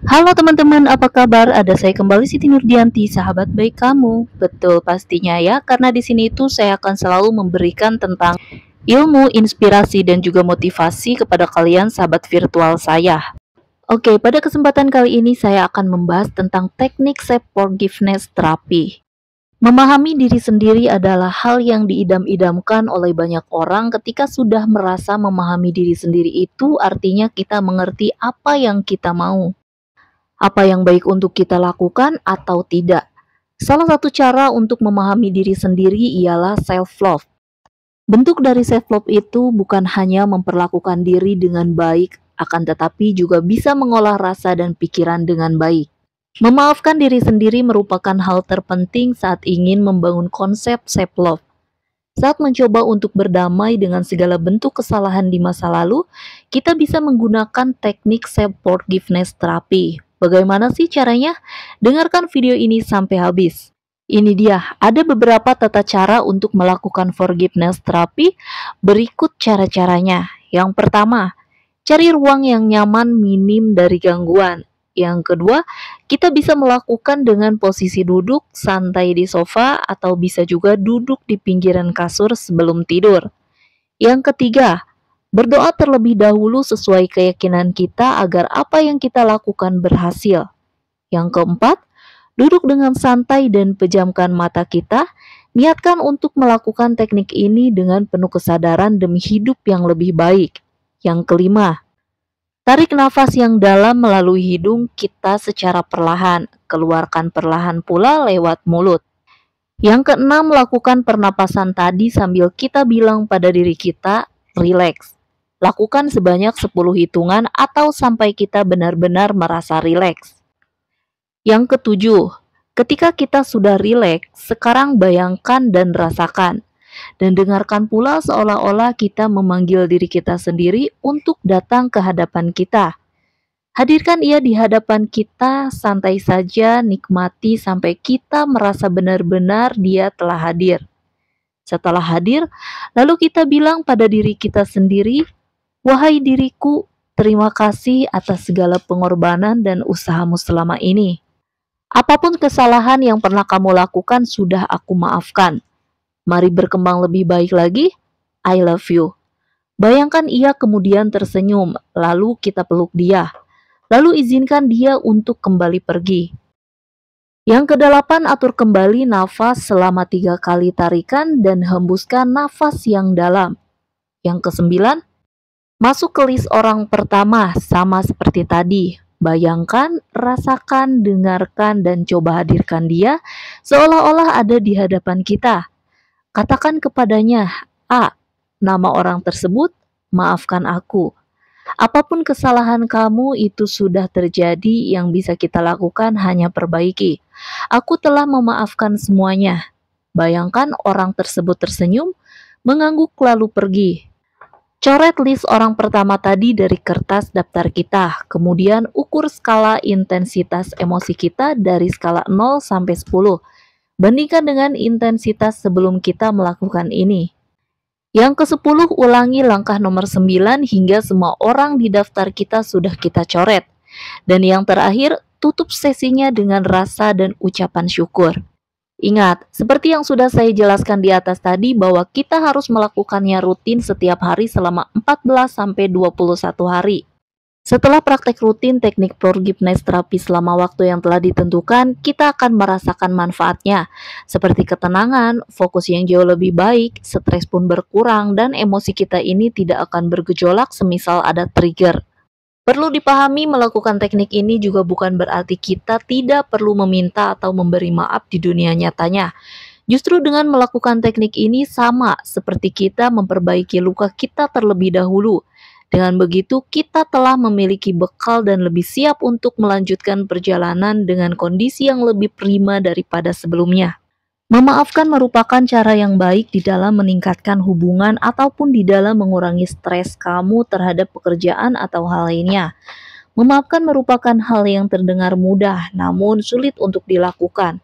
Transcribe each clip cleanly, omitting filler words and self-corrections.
Halo teman-teman, apa kabar? Ada saya kembali Siti Nurdianti, sahabat baik kamu. Betul pastinya ya, karena di sini itu saya akan selalu memberikan tentang ilmu, inspirasi dan juga motivasi kepada kalian sahabat virtual saya. Oke, pada kesempatan kali ini saya akan membahas tentang teknik self forgiveness terapi. Memahami diri sendiri adalah hal yang diidam-idamkan oleh banyak orang ketika sudah merasa memahami diri sendiri itu artinya kita mengerti apa yang kita mau, apa yang baik untuk kita lakukan atau tidak. Salah satu cara untuk memahami diri sendiri ialah self-love. Bentuk dari self-love itu bukan hanya memperlakukan diri dengan baik, akan tetapi juga bisa mengolah rasa dan pikiran dengan baik. Memaafkan diri sendiri merupakan hal terpenting saat ingin membangun konsep self-love. Saat mencoba untuk berdamai dengan segala bentuk kesalahan di masa lalu, kita bisa menggunakan teknik self-forgiveness terapi. Bagaimana sih caranya? Dengarkan video ini sampai habis. Ini dia, ada beberapa tata cara untuk melakukan forgiveness terapi. Berikut cara-caranya. Yang pertama, cari ruang yang nyaman minim dari gangguan. Yang kedua, kita bisa melakukan dengan posisi duduk santai di sofa atau bisa juga duduk di pinggiran kasur sebelum tidur. Yang ketiga, berdoa terlebih dahulu sesuai keyakinan kita agar apa yang kita lakukan berhasil. Yang keempat, duduk dengan santai dan pejamkan mata kita. Niatkan untuk melakukan teknik ini dengan penuh kesadaran demi hidup yang lebih baik. Yang kelima, tarik nafas yang dalam melalui hidung kita secara perlahan, keluarkan perlahan pula lewat mulut. Yang keenam, lakukan pernapasan tadi sambil kita bilang pada diri kita, relax. Lakukan sebanyak 10 hitungan atau sampai kita benar-benar merasa rileks. Yang ketujuh, ketika kita sudah rileks, sekarang bayangkan dan rasakan. Dan dengarkan pula seolah-olah kita memanggil diri kita sendiri untuk datang ke hadapan kita. Hadirkan ia di hadapan kita, santai saja, nikmati sampai kita merasa benar-benar dia telah hadir. Setelah hadir, lalu kita bilang pada diri kita sendiri, "Wahai diriku, terima kasih atas segala pengorbanan dan usahamu selama ini. Apapun kesalahan yang pernah kamu lakukan sudah aku maafkan. Mari berkembang lebih baik lagi. I love you." Bayangkan ia kemudian tersenyum, lalu kita peluk dia. Lalu izinkan dia untuk kembali pergi. Yang kedelapan, atur kembali nafas selama 3 kali tarikan dan hembuskan nafas yang dalam. Yang kesembilan, masuk ke list orang pertama sama seperti tadi. Bayangkan, rasakan, dengarkan, dan coba hadirkan dia seolah-olah ada di hadapan kita. Katakan kepadanya, "A, nama orang tersebut, maafkan aku. Apapun kesalahan kamu itu sudah terjadi, yang bisa kita lakukan hanya perbaiki. Aku telah memaafkan semuanya." Bayangkan orang tersebut tersenyum, mengangguk lalu pergi. Coret list orang pertama tadi dari kertas daftar kita, kemudian ukur skala intensitas emosi kita dari skala 0 sampai 10. Bandingkan dengan intensitas sebelum kita melakukan ini. Yang ke-10, ulangi langkah nomor 9 hingga semua orang di daftar kita sudah kita coret. Dan yang terakhir, tutup sesinya dengan rasa dan ucapan syukur. Ingat, seperti yang sudah saya jelaskan di atas tadi bahwa kita harus melakukannya rutin setiap hari selama 14-21 hari. Setelah praktek rutin teknik forgiveness terapi selama waktu yang telah ditentukan, kita akan merasakan manfaatnya, seperti ketenangan, fokus yang jauh lebih baik, stres pun berkurang, dan emosi kita ini tidak akan bergejolak semisal ada trigger. Perlu dipahami, melakukan teknik ini juga bukan berarti kita tidak perlu meminta atau memberi maaf di dunia nyatanya. Justru dengan melakukan teknik ini sama seperti kita memperbaiki luka kita terlebih dahulu. Dengan begitu, kita telah memiliki bekal dan lebih siap untuk melanjutkan perjalanan dengan kondisi yang lebih prima daripada sebelumnya. Memaafkan merupakan cara yang baik di dalam meningkatkan hubungan ataupun di dalam mengurangi stres kamu terhadap pekerjaan atau hal lainnya. Memaafkan merupakan hal yang terdengar mudah, namun sulit untuk dilakukan.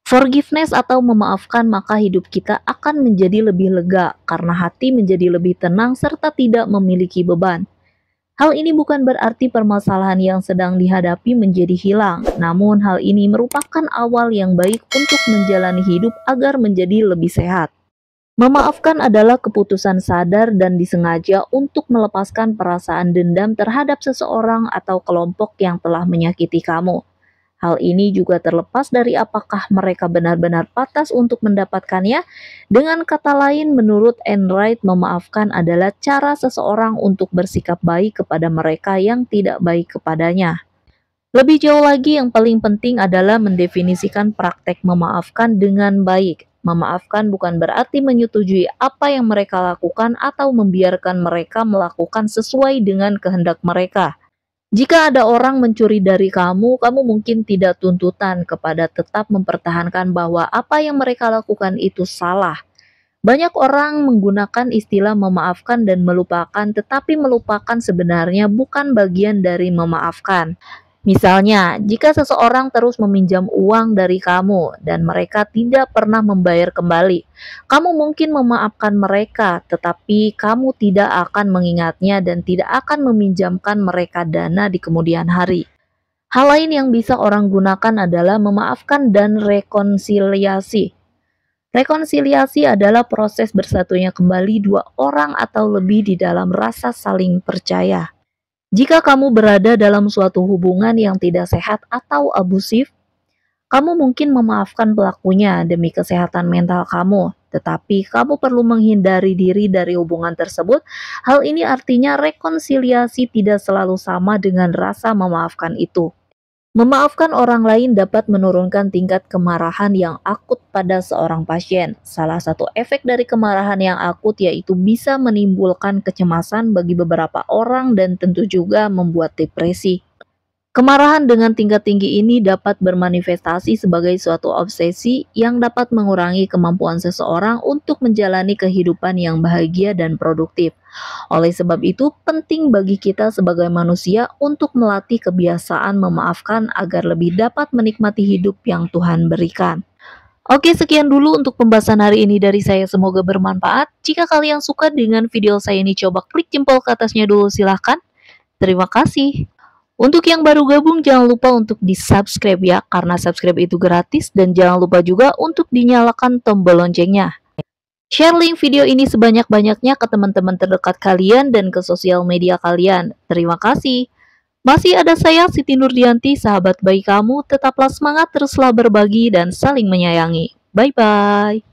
Forgiveness atau memaafkan, maka hidup kita akan menjadi lebih lega karena hati menjadi lebih tenang serta tidak memiliki beban. Hal ini bukan berarti permasalahan yang sedang dihadapi menjadi hilang, namun hal ini merupakan awal yang baik untuk menjalani hidup agar menjadi lebih sehat. Memaafkan adalah keputusan sadar dan disengaja untuk melepaskan perasaan dendam terhadap seseorang atau kelompok yang telah menyakiti kamu. Hal ini juga terlepas dari apakah mereka benar-benar pantas untuk mendapatkannya. Dengan kata lain, menurut Enright, memaafkan adalah cara seseorang untuk bersikap baik kepada mereka yang tidak baik kepadanya. Lebih jauh lagi, yang paling penting adalah mendefinisikan praktek memaafkan dengan baik. Memaafkan bukan berarti menyetujui apa yang mereka lakukan atau membiarkan mereka melakukan sesuai dengan kehendak mereka. Jika ada orang mencuri dari kamu mungkin tidak tuntutan kepada tetap mempertahankan bahwa apa yang mereka lakukan itu salah. Banyak orang menggunakan istilah memaafkan dan melupakan, tetapi melupakan sebenarnya bukan bagian dari memaafkan. Misalnya, jika seseorang terus meminjam uang dari kamu dan mereka tidak pernah membayar kembali, kamu mungkin memaafkan mereka, tetapi kamu tidak akan mengingatnya dan tidak akan meminjamkan mereka dana di kemudian hari. Hal lain yang bisa orang gunakan adalah memaafkan dan rekonsiliasi. Rekonsiliasi adalah proses bersatunya kembali dua orang atau lebih di dalam rasa saling percaya. Jika kamu berada dalam suatu hubungan yang tidak sehat atau abusif, kamu mungkin memaafkan pelakunya demi kesehatan mental kamu, tetapi kamu perlu menghindari diri dari hubungan tersebut. Hal ini artinya rekonsiliasi tidak selalu sama dengan rasa memaafkan itu. Memaafkan orang lain dapat menurunkan tingkat kemarahan yang akut pada seorang pasien. Salah satu efek dari kemarahan yang akut yaitu bisa menimbulkan kecemasan bagi beberapa orang dan tentu juga membuat depresi. Kemarahan dengan tingkat tinggi ini dapat bermanifestasi sebagai suatu obsesi yang dapat mengurangi kemampuan seseorang untuk menjalani kehidupan yang bahagia dan produktif. Oleh sebab itu, penting bagi kita sebagai manusia untuk melatih kebiasaan memaafkan agar lebih dapat menikmati hidup yang Tuhan berikan. Oke, sekian dulu untuk pembahasan hari ini dari saya. Semoga bermanfaat. Jika kalian suka dengan video saya ini, coba klik jempol ke atasnya dulu, silahkan. Terima kasih. Untuk yang baru gabung, jangan lupa untuk di-subscribe ya, karena subscribe itu gratis, dan jangan lupa juga untuk dinyalakan tombol loncengnya. Share link video ini sebanyak-banyaknya ke teman-teman terdekat kalian dan ke sosial media kalian. Terima kasih. Masih ada saya, Siti Nurdianti, sahabat baik kamu. Tetaplah semangat, teruslah berbagi, dan saling menyayangi. Bye-bye.